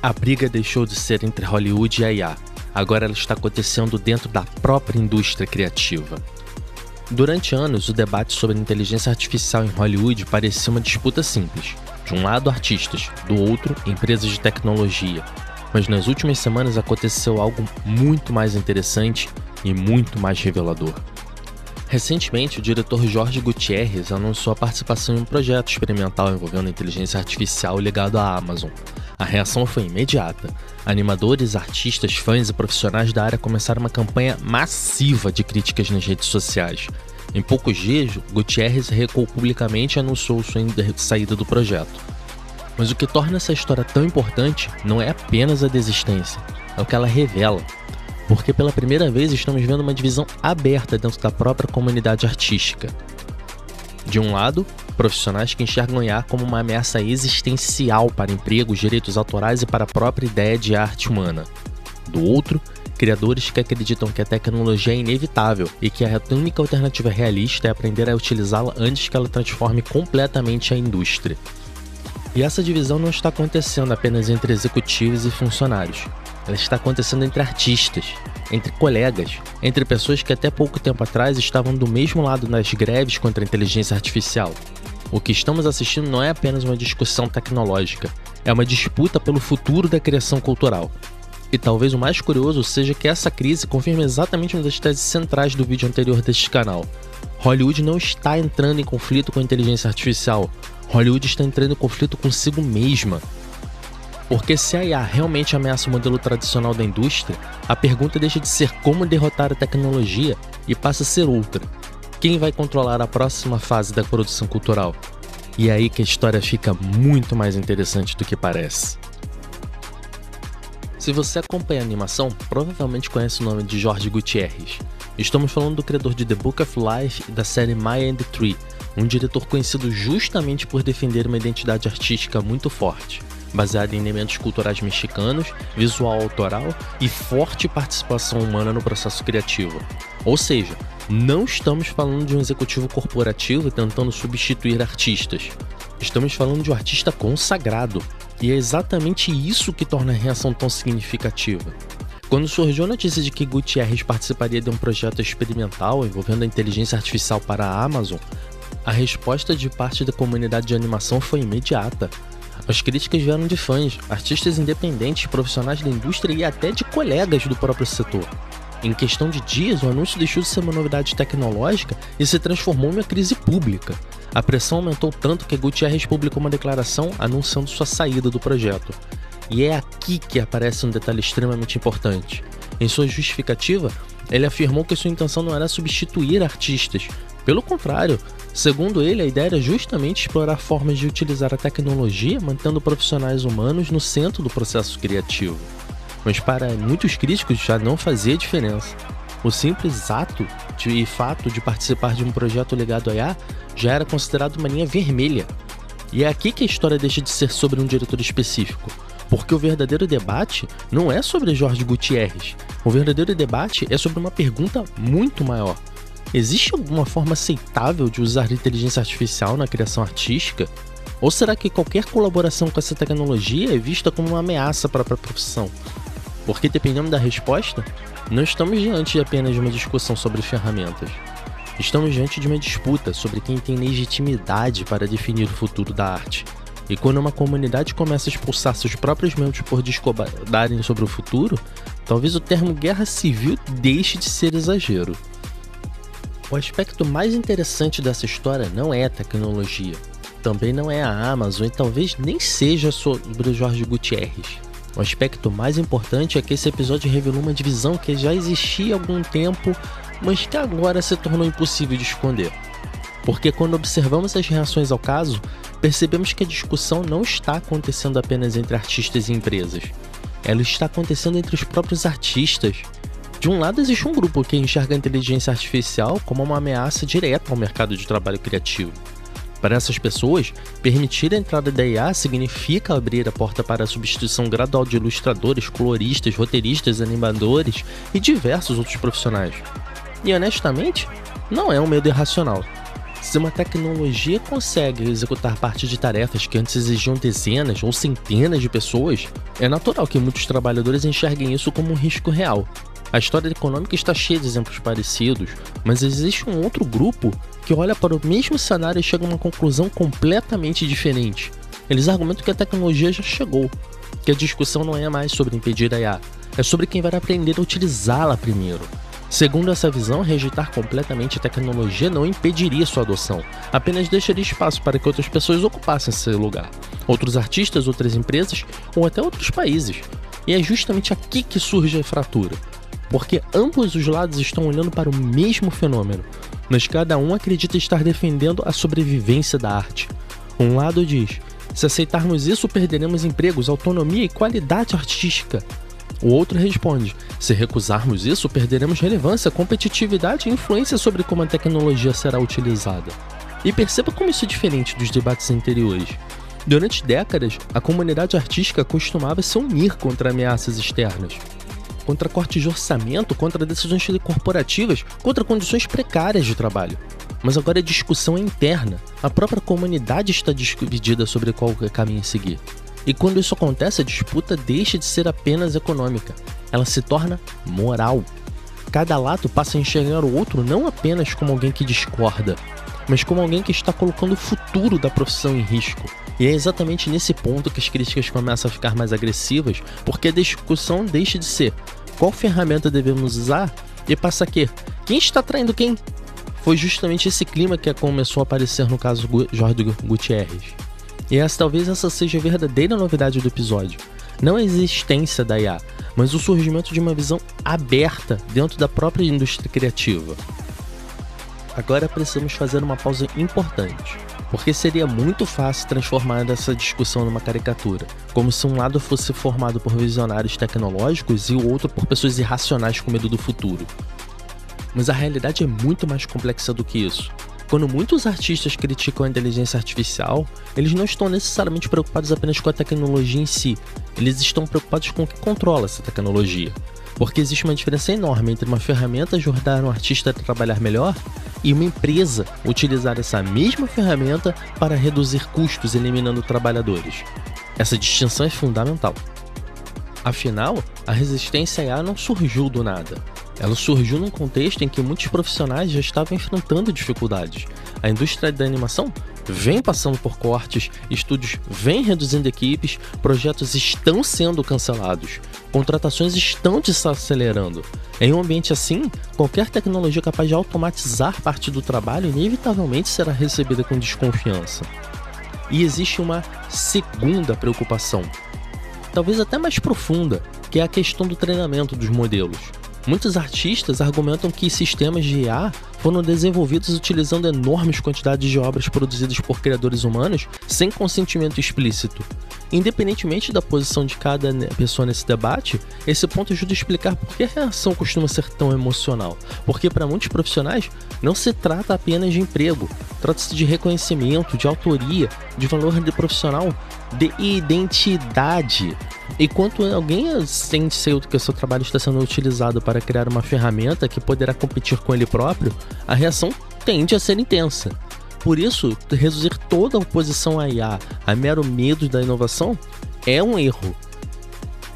A briga deixou de ser entre Hollywood e a IA. Agora ela está acontecendo dentro da própria indústria criativa. Durante anos, o debate sobre a inteligência artificial em Hollywood parecia uma disputa simples. De um lado, artistas, do outro, empresas de tecnologia. Mas nas últimas semanas aconteceu algo muito mais interessante e muito mais revelador. Recentemente, o diretor Jorge Gutierrez anunciou a participação em um projeto experimental envolvendo a inteligência artificial ligado à Amazon. A reação foi imediata. Animadores, artistas, fãs e profissionais da área começaram uma campanha massiva de críticas nas redes sociais. Em poucos dias, Gutierrez recuou publicamente e anunciou sua saída do projeto. Mas o que torna essa história tão importante não é apenas a desistência, é o que ela revela. Porque pela primeira vez estamos vendo uma divisão aberta dentro da própria comunidade artística. De um lado, profissionais que enxergam a IA como uma ameaça existencial para empregos, direitos autorais e para a própria ideia de arte humana. Do outro, criadores que acreditam que a tecnologia é inevitável e que a única alternativa realista é aprender a utilizá-la antes que ela transforme completamente a indústria. E essa divisão não está acontecendo apenas entre executivos e funcionários. Ela está acontecendo entre artistas, entre colegas, entre pessoas que até pouco tempo atrás estavam do mesmo lado nas greves contra a inteligência artificial. O que estamos assistindo não é apenas uma discussão tecnológica, é uma disputa pelo futuro da criação cultural. E talvez o mais curioso seja que essa crise confirma exatamente uma das teses centrais do vídeo anterior deste canal. Hollywood não está entrando em conflito com a inteligência artificial, Hollywood está entrando em conflito consigo mesma. Porque se a IA realmente ameaça o modelo tradicional da indústria, a pergunta deixa de ser como derrotar a tecnologia e passa a ser outra. Quem vai controlar a próxima fase da produção cultural? E é aí que a história fica muito mais interessante do que parece. Se você acompanha a animação, provavelmente conhece o nome de Jorge Gutierrez. Estamos falando do criador de The Book of Life e da série Maya and the Tree, um diretor conhecido justamente por defender uma identidade artística muito forte, baseada em elementos culturais mexicanos, visual autoral e forte participação humana no processo criativo. Ou seja, não estamos falando de um executivo corporativo tentando substituir artistas. Estamos falando de um artista consagrado. E é exatamente isso que torna a reação tão significativa. Quando surgiu a notícia de que Gutierrez participaria de um projeto experimental envolvendo a inteligência artificial para a Amazon, a resposta de parte da comunidade de animação foi imediata. As críticas vieram de fãs, artistas independentes, profissionais da indústria e até de colegas do próprio setor. Em questão de dias, o anúncio deixou de ser uma novidade tecnológica e se transformou em uma crise pública. A pressão aumentou tanto que Gutierrez publicou uma declaração anunciando sua saída do projeto. E é aqui que aparece um detalhe extremamente importante. Em sua justificativa, ele afirmou que sua intenção não era substituir artistas. Pelo contrário, segundo ele, a ideia era justamente explorar formas de utilizar a tecnologia mantendo profissionais humanos no centro do processo criativo. Mas para muitos críticos já não fazia diferença. O simples ato e fato de participar de um projeto ligado à IA já era considerado uma linha vermelha. E é aqui que a história deixa de ser sobre um diretor específico, porque o verdadeiro debate não é sobre Jorge Gutierrez. O verdadeiro debate é sobre uma pergunta muito maior. Existe alguma forma aceitável de usar a inteligência artificial na criação artística? Ou será que qualquer colaboração com essa tecnologia é vista como uma ameaça para a própria profissão? Porque, dependendo da resposta, não estamos diante de apenas uma discussão sobre ferramentas. Estamos diante de uma disputa sobre quem tem legitimidade para definir o futuro da arte. E quando uma comunidade começa a expulsar seus próprios membros por discordarem sobre o futuro, talvez o termo guerra civil deixe de ser exagero. O aspecto mais interessante dessa história não é a tecnologia. Também não é a Amazon e talvez nem seja sobre o Jorge Gutierrez. O aspecto mais importante é que esse episódio revelou uma divisão que já existia há algum tempo, mas que agora se tornou impossível de esconder. Porque quando observamos as reações ao caso, percebemos que a discussão não está acontecendo apenas entre artistas e empresas. Ela está acontecendo entre os próprios artistas. De um lado, existe um grupo que enxerga a inteligência artificial como uma ameaça direta ao mercado de trabalho criativo. Para essas pessoas, permitir a entrada da IA significa abrir a porta para a substituição gradual de ilustradores, coloristas, roteiristas, animadores e diversos outros profissionais. E honestamente, não é um medo irracional. Se uma tecnologia consegue executar parte de tarefas que antes exigiam dezenas ou centenas de pessoas, é natural que muitos trabalhadores enxerguem isso como um risco real. A história econômica está cheia de exemplos parecidos, mas existe um outro grupo que olha para o mesmo cenário e chega a uma conclusão completamente diferente. Eles argumentam que a tecnologia já chegou, que a discussão não é mais sobre impedir a IA, é sobre quem vai aprender a utilizá-la primeiro. Segundo essa visão, rejeitar completamente a tecnologia não impediria sua adoção, apenas deixaria espaço para que outras pessoas ocupassem seu lugar. Outros artistas, outras empresas ou até outros países. E é justamente aqui que surge a fratura, porque ambos os lados estão olhando para o mesmo fenômeno, mas cada um acredita estar defendendo a sobrevivência da arte. Um lado diz: se aceitarmos isso, perderemos empregos, autonomia e qualidade artística. O outro responde: se recusarmos isso, perderemos relevância, competitividade e influência sobre como a tecnologia será utilizada. E perceba como isso é diferente dos debates anteriores. Durante décadas, a comunidade artística costumava se unir contra ameaças externas, contra cortes de orçamento, contra decisões corporativas, contra condições precárias de trabalho. Mas agora a discussão é interna, a própria comunidade está dividida sobre qual caminho seguir. E quando isso acontece, a disputa deixa de ser apenas econômica, ela se torna moral. Cada lado passa a enxergar o outro não apenas como alguém que discorda, mas como alguém que está colocando o futuro da profissão em risco. E é exatamente nesse ponto que as críticas começam a ficar mais agressivas, porque a discussão deixa de ser qual ferramenta devemos usar e passa a quem está traindo quem? Foi justamente esse clima que começou a aparecer no caso Jorge Gutierrez. E talvez essa seja a verdadeira novidade do episódio. Não a existência da IA, mas o surgimento de uma visão aberta dentro da própria indústria criativa. Agora precisamos fazer uma pausa importante, porque seria muito fácil transformar essa discussão numa caricatura, como se um lado fosse formado por visionários tecnológicos e o outro por pessoas irracionais com medo do futuro. Mas a realidade é muito mais complexa do que isso. Quando muitos artistas criticam a inteligência artificial, eles não estão necessariamente preocupados apenas com a tecnologia em si, eles estão preocupados com o que controla essa tecnologia. Porque existe uma diferença enorme entre uma ferramenta ajudar um artista a trabalhar melhor e uma empresa utilizar essa mesma ferramenta para reduzir custos, eliminando trabalhadores. Essa distinção é fundamental. Afinal, a resistência à IA não surgiu do nada. Ela surgiu num contexto em que muitos profissionais já estavam enfrentando dificuldades. A indústria da animação vem passando por cortes, estúdios vêm reduzindo equipes, projetos estão sendo cancelados, contratações estão desacelerando. Em um ambiente assim, qualquer tecnologia capaz de automatizar parte do trabalho inevitavelmente será recebida com desconfiança. E existe uma segunda preocupação, talvez até mais profunda, que é a questão do treinamento dos modelos. Muitos artistas argumentam que sistemas de IA foram desenvolvidos utilizando enormes quantidades de obras produzidas por criadores humanos sem consentimento explícito. Independentemente da posição de cada pessoa nesse debate, esse ponto ajuda a explicar por que a reação costuma ser tão emocional. Porque para muitos profissionais, não se trata apenas de emprego, trata-se de reconhecimento, de autoria, de valor de profissional, de identidade. E quando alguém sente que o seu trabalho está sendo utilizado para criar uma ferramenta que poderá competir com ele próprio, a reação tende a ser intensa. Por isso, reduzir toda a oposição à IA a mero medo da inovação é um erro.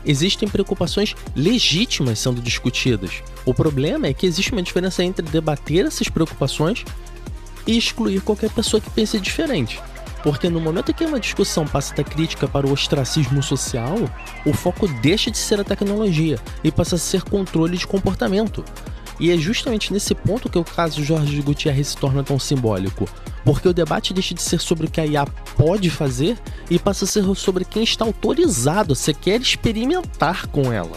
Existem preocupações legítimas sendo discutidas. O problema é que existe uma diferença entre debater essas preocupações e excluir qualquer pessoa que pense diferente. Porque no momento em que uma discussão passa da crítica para o ostracismo social, o foco deixa de ser a tecnologia e passa a ser controle de comportamento. E é justamente nesse ponto que o caso Jorge Gutierrez se torna tão simbólico, porque o debate deixa de ser sobre o que a IA pode fazer e passa a ser sobre quem está autorizado a sequer experimentar com ela.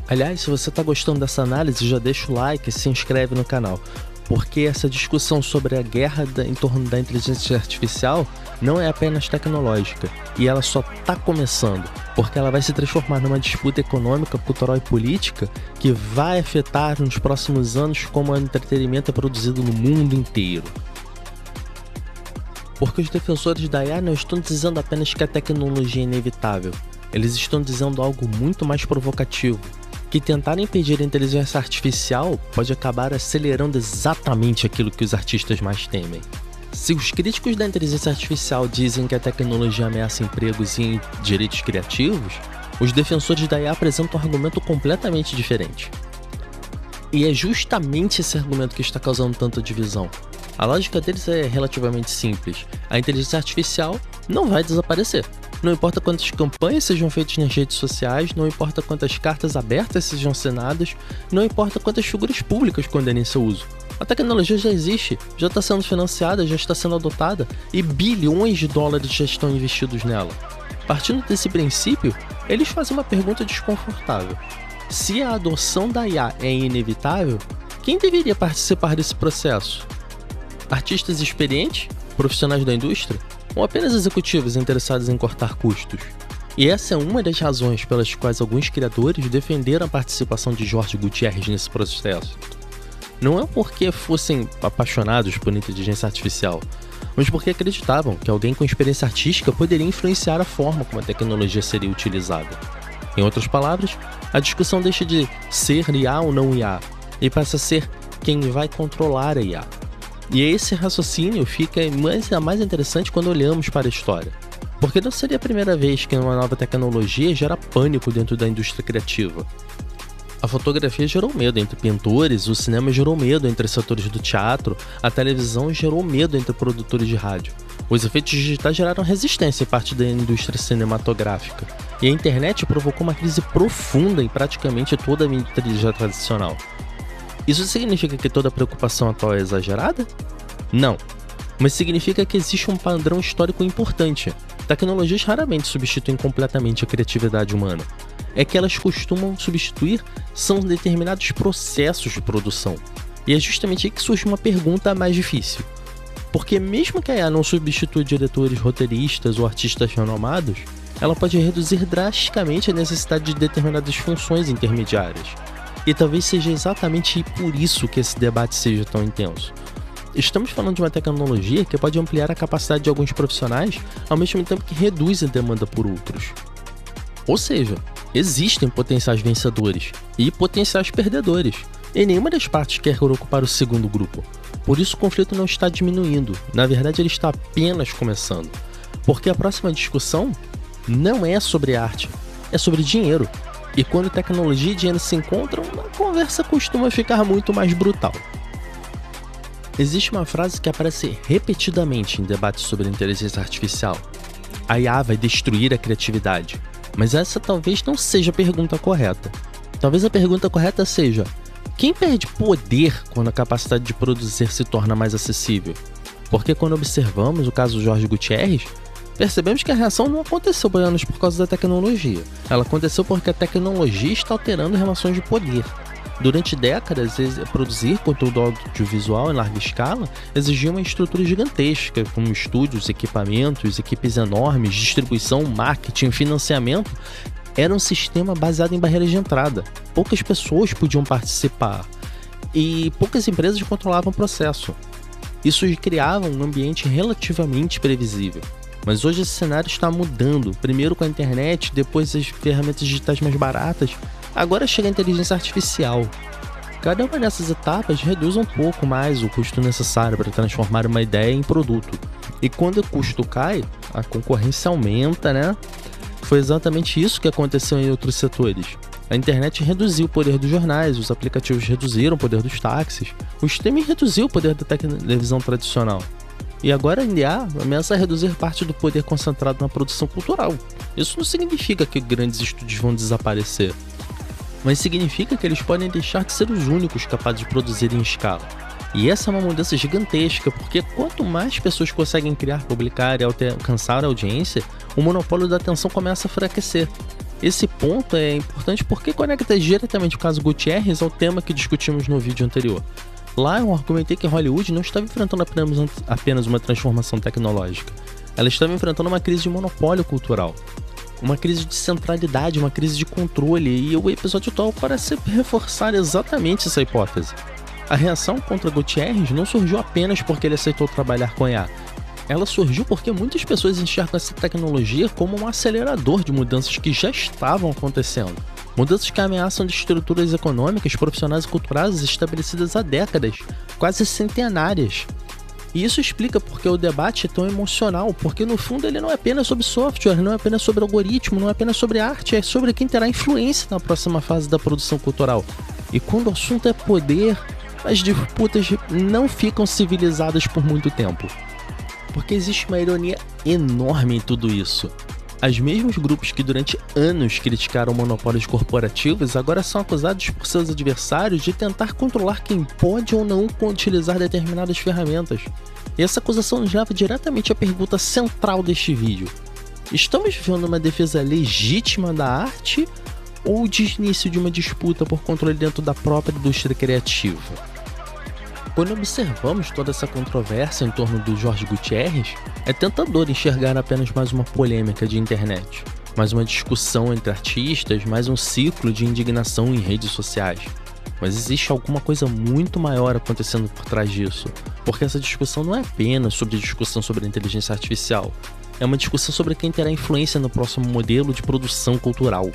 Aliás, se você está gostando dessa análise, já deixa o like e se inscreve no canal, porque essa discussão sobre a guerra em torno da inteligência artificial não é apenas tecnológica, e ela só está começando, porque ela vai se transformar numa disputa econômica, cultural e política que vai afetar nos próximos anos como o entretenimento é produzido no mundo inteiro. Porque os defensores da IA não estão dizendo apenas que a tecnologia é inevitável, eles estão dizendo algo muito mais provocativo. que tentar impedir a inteligência artificial pode acabar acelerando exatamente aquilo que os artistas mais temem. Se os críticos da inteligência artificial dizem que a tecnologia ameaça empregos e direitos criativos, os defensores da IA apresentam um argumento completamente diferente. E é justamente esse argumento que está causando tanta divisão. A lógica deles é relativamente simples. A inteligência artificial não vai desaparecer. Não importa quantas campanhas sejam feitas nas redes sociais, não importa quantas cartas abertas sejam assinadas, não importa quantas figuras públicas condenem seu uso. A tecnologia já existe, já está sendo financiada, já está sendo adotada e bilhões de dólares já estão investidos nela. Partindo desse princípio, eles fazem uma pergunta desconfortável. Se a adoção da IA é inevitável, quem deveria participar desse processo? Artistas experientes? Profissionais da indústria? Ou apenas executivos interessados em cortar custos? E essa é uma das razões pelas quais alguns criadores defenderam a participação de Jorge Gutiérrez nesse processo. Não é porque fossem apaixonados por inteligência artificial, mas porque acreditavam que alguém com experiência artística poderia influenciar a forma como a tecnologia seria utilizada. Em outras palavras, a discussão deixa de ser IA ou não IA e passa a ser quem vai controlar a IA. E esse raciocínio fica mais interessante quando olhamos para a história. Porque não seria a primeira vez que uma nova tecnologia gera pânico dentro da indústria criativa. A fotografia gerou medo entre pintores, o cinema gerou medo entre setores do teatro, a televisão gerou medo entre produtores de rádio. Os efeitos digitais geraram resistência em parte da indústria cinematográfica. E a internet provocou uma crise profunda em praticamente toda a mídia tradicional. Isso significa que toda preocupação atual é exagerada? Não. Mas significa que existe um padrão histórico importante. Tecnologias raramente substituem completamente a criatividade humana. É que elas costumam substituir são determinados processos de produção. E é justamente aí que surge uma pergunta mais difícil. Porque mesmo que a IA não substitua diretores, roteiristas ou artistas renomados, ela pode reduzir drasticamente a necessidade de determinadas funções intermediárias. E talvez seja exatamente por isso que esse debate seja tão intenso. Estamos falando de uma tecnologia que pode ampliar a capacidade de alguns profissionais, ao mesmo tempo que reduz a demanda por outros. Ou seja, existem potenciais vencedores e potenciais perdedores, e nenhuma das partes quer ocupar o segundo grupo. Por isso o conflito não está diminuindo, na verdade ele está apenas começando. Porque a próxima discussão não é sobre arte, é sobre dinheiro. E quando tecnologia e dinheiro se encontram, a conversa costuma ficar muito mais brutal. Existe uma frase que aparece repetidamente em debates sobre inteligência artificial. A IA vai destruir a criatividade. Mas essa talvez não seja a pergunta correta. Talvez a pergunta correta seja: quem perde poder quando a capacidade de produzir se torna mais acessível? Porque quando observamos o caso do Jorge Gutiérrez, percebemos que a reação não aconteceu apenas por causa da tecnologia. Ela aconteceu porque a tecnologia está alterando relações de poder. Durante décadas, produzir conteúdo audiovisual em larga escala exigia uma estrutura gigantesca, como estúdios, equipamentos, equipes enormes, distribuição, marketing, financiamento. Era um sistema baseado em barreiras de entrada. Poucas pessoas podiam participar e poucas empresas controlavam o processo. Isso criava um ambiente relativamente previsível. Mas hoje esse cenário está mudando, primeiro com a internet, depois as ferramentas digitais mais baratas, agora chega a inteligência artificial. Cada uma dessas etapas reduz um pouco mais o custo necessário para transformar uma ideia em produto. E quando o custo cai, a concorrência aumenta, né? Foi exatamente isso que aconteceu em outros setores. A internet reduziu o poder dos jornais, os aplicativos reduziram o poder dos táxis, o streaming reduziu o poder da televisão tradicional. E agora a IA ameaça reduzir parte do poder concentrado na produção cultural. Isso não significa que grandes estúdios vão desaparecer, mas significa que eles podem deixar de ser os únicos capazes de produzir em escala. E essa é uma mudança gigantesca, porque quanto mais pessoas conseguem criar, publicar e alcançar a audiência, o monopólio da atenção começa a enfraquecer. Esse ponto é importante porque conecta diretamente o caso Gutiérrez ao tema que discutimos no vídeo anterior. Lá eu argumentei que Hollywood não estava enfrentando apenas uma transformação tecnológica. Ela estava enfrentando uma crise de monopólio cultural, uma crise de centralidade, uma crise de controle, e o episódio atual parece reforçar exatamente essa hipótese. A reação contra Gutiérrez não surgiu apenas porque ele aceitou trabalhar com IA. Ela surgiu porque muitas pessoas enxergam essa tecnologia como um acelerador de mudanças que já estavam acontecendo. Mudanças que ameaçam de estruturas econômicas, profissionais e culturais estabelecidas há décadas, quase centenárias. E isso explica porque o debate é tão emocional, porque no fundo ele não é apenas sobre software, não é apenas sobre algoritmo, não é apenas sobre arte, é sobre quem terá influência na próxima fase da produção cultural. E quando o assunto é poder, as disputas não ficam civilizadas por muito tempo. Porque existe uma ironia enorme em tudo isso. Os mesmos grupos que durante anos criticaram monopólios corporativos agora são acusados por seus adversários de tentar controlar quem pode ou não utilizar determinadas ferramentas. E essa acusação nos leva diretamente à pergunta central deste vídeo. Estamos vivendo uma defesa legítima da arte ou de início de uma disputa por controle dentro da própria indústria criativa? Quando observamos toda essa controvérsia em torno do Jorge Gutierrez, é tentador enxergar apenas mais uma polêmica de internet, mais uma discussão entre artistas, mais um ciclo de indignação em redes sociais. Mas existe alguma coisa muito maior acontecendo por trás disso, porque essa discussão não é apenas sobre discussão sobre a inteligência artificial, é uma discussão sobre quem terá influência no próximo modelo de produção cultural.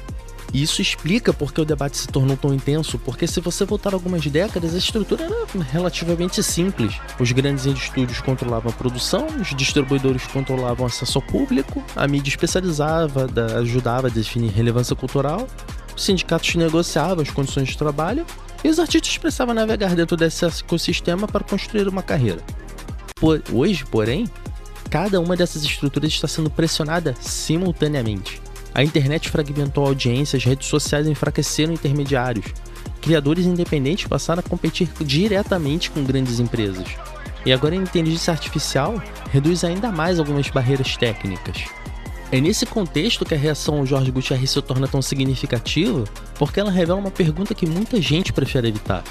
E isso explica porque o debate se tornou tão intenso, porque se você voltar algumas décadas, a estrutura era relativamente simples. Os grandes estúdios controlavam a produção, os distribuidores controlavam o acesso ao público, a mídia especializava, ajudava a definir relevância cultural, os sindicatos negociavam as condições de trabalho e os artistas precisavam navegar dentro desse ecossistema para construir uma carreira. Hoje, porém, cada uma dessas estruturas está sendo pressionada simultaneamente. A internet fragmentou a audiência, as redes sociais enfraqueceram intermediários. Criadores independentes passaram a competir diretamente com grandes empresas. E agora a inteligência artificial reduz ainda mais algumas barreiras técnicas. É nesse contexto que a reação ao Jorge Gutierrez se torna tão significativa, porque ela revela uma pergunta que muita gente prefere evitar.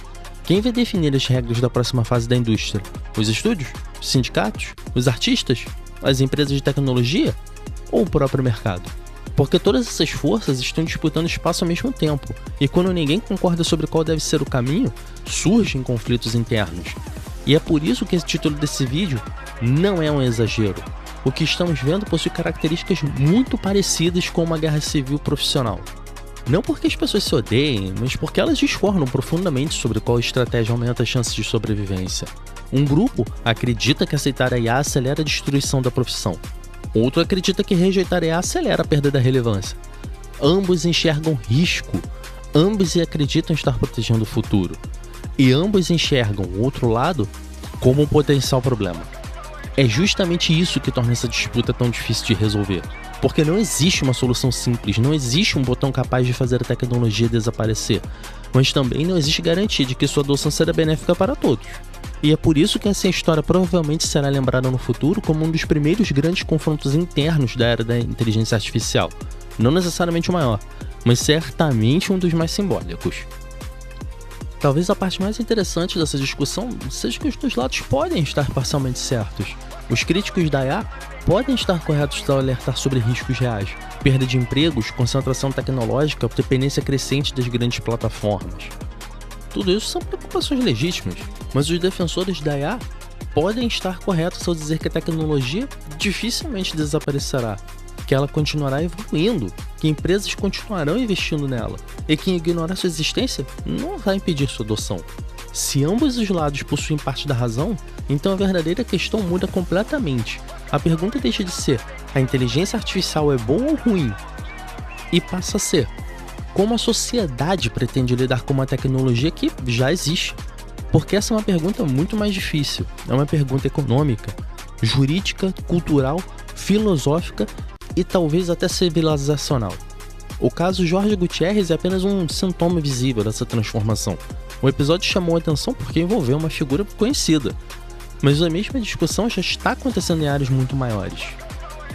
Quem vai definir as regras da próxima fase da indústria? Os estúdios? Os sindicatos? Os artistas? As empresas de tecnologia? Ou o próprio mercado? Porque todas essas forças estão disputando espaço ao mesmo tempo, e quando ninguém concorda sobre qual deve ser o caminho, surgem conflitos internos. E é por isso que esse título desse vídeo não é um exagero. O que estamos vendo possui características muito parecidas com uma guerra civil profissional. Não porque as pessoas se odeiem, mas porque elas discordam profundamente sobre qual estratégia aumenta as chances de sobrevivência. Um grupo acredita que aceitar a IA acelera a destruição da profissão. Outro acredita que rejeitar a IA acelera a perda da relevância. Ambos enxergam risco, ambos acreditam estar protegendo o futuro. E ambos enxergam o outro lado como um potencial problema. É justamente isso que torna essa disputa tão difícil de resolver. Porque não existe uma solução simples, não existe um botão capaz de fazer a tecnologia desaparecer. Mas também não existe garantia de que sua adoção será benéfica para todos. E é por isso que essa história provavelmente será lembrada no futuro como um dos primeiros grandes confrontos internos da era da inteligência artificial. Não necessariamente o maior, mas certamente um dos mais simbólicos. Talvez a parte mais interessante dessa discussão seja que os dois lados podem estar parcialmente certos. Os críticos da IA podem estar corretos ao alertar sobre riscos reais, perda de empregos, concentração tecnológica, dependência crescente das grandes plataformas. Tudo isso são preocupações legítimas, mas os defensores da IA podem estar corretos ao dizer que a tecnologia dificilmente desaparecerá, que ela continuará evoluindo, que empresas continuarão investindo nela, e quem ignorar sua existência não vai impedir sua adoção. Se ambos os lados possuem parte da razão, então a verdadeira questão muda completamente. A pergunta deixa de ser: a inteligência artificial é boa ou ruim? E passa a ser: como a sociedade pretende lidar com uma tecnologia que já existe? Porque essa é uma pergunta muito mais difícil. É uma pergunta econômica, jurídica, cultural, filosófica e talvez até civilizacional. O caso Jorge Gutierrez é apenas um sintoma visível dessa transformação. O episódio chamou a atenção porque envolveu uma figura conhecida, mas a mesma discussão já está acontecendo em áreas muito maiores.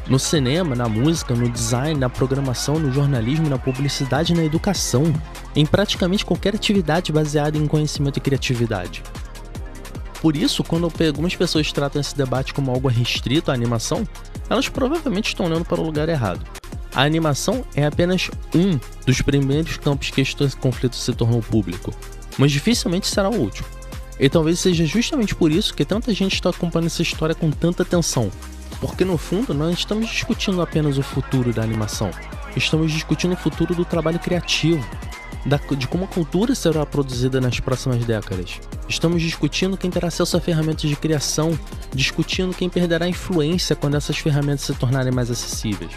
No cinema, na música, no design, na programação, no jornalismo, na publicidade e na educação, em praticamente qualquer atividade baseada em conhecimento e criatividade. Por isso, quando algumas pessoas tratam esse debate como algo restrito à animação, elas provavelmente estão olhando para o lugar errado. A animação é apenas um dos primeiros campos que este conflito se tornou público, mas dificilmente será o último. E talvez seja justamente por isso que tanta gente está acompanhando essa história com tanta atenção, porque no fundo nós estamos discutindo apenas o futuro da animação, estamos discutindo o futuro do trabalho criativo, de como a cultura será produzida nas próximas décadas. Estamos discutindo quem terá acesso a ferramentas de criação, discutindo quem perderá influência quando essas ferramentas se tornarem mais acessíveis.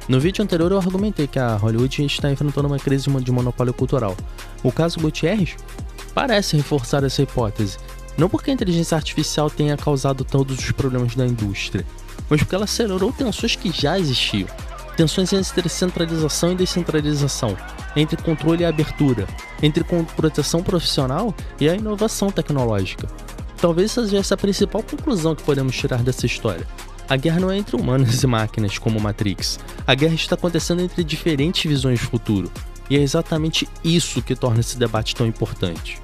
No vídeo anterior eu argumentei que a Hollywood está enfrentando uma crise de monopólio cultural. O caso Gutierrez parece reforçar essa hipótese, não porque a inteligência artificial tenha causado todos os problemas da indústria, mas porque ela acelerou tensões que já existiam. Tensões entre centralização e descentralização, entre controle e abertura, entre proteção profissional e a inovação tecnológica. Talvez seja essa a principal conclusão que podemos tirar dessa história. A guerra não é entre humanos e máquinas como Matrix. A guerra está acontecendo entre diferentes visões de futuro. E é exatamente isso que torna esse debate tão importante.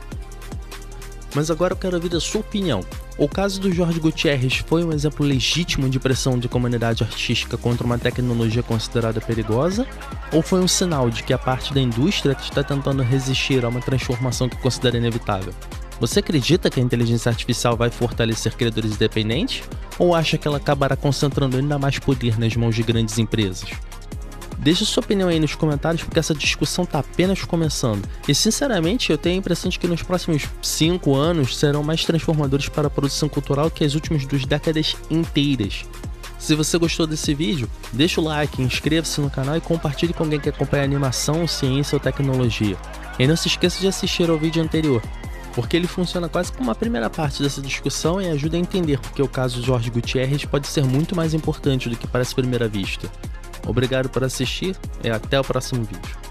Mas agora eu quero ouvir a sua opinião. O caso do Jorge Gutierrez foi um exemplo legítimo de pressão de comunidade artística contra uma tecnologia considerada perigosa? Ou foi um sinal de que a parte da indústria está tentando resistir a uma transformação que considera inevitável? Você acredita que a inteligência artificial vai fortalecer criadores independentes? Ou acha que ela acabará concentrando ainda mais poder nas mãos de grandes empresas? Deixe sua opinião aí nos comentários, porque essa discussão está apenas começando. E sinceramente eu tenho a impressão de que nos próximos 5 anos serão mais transformadores para a produção cultural que as últimas 2 décadas inteiras. Se você gostou desse vídeo, deixa o like, inscreva-se no canal e compartilhe com alguém que acompanha animação, ciência ou tecnologia. E não se esqueça de assistir ao vídeo anterior, porque ele funciona quase como uma primeira parte dessa discussão e ajuda a entender porque o caso de Jorge Gutierrez pode ser muito mais importante do que parece à primeira vista. Obrigado por assistir e até o próximo vídeo.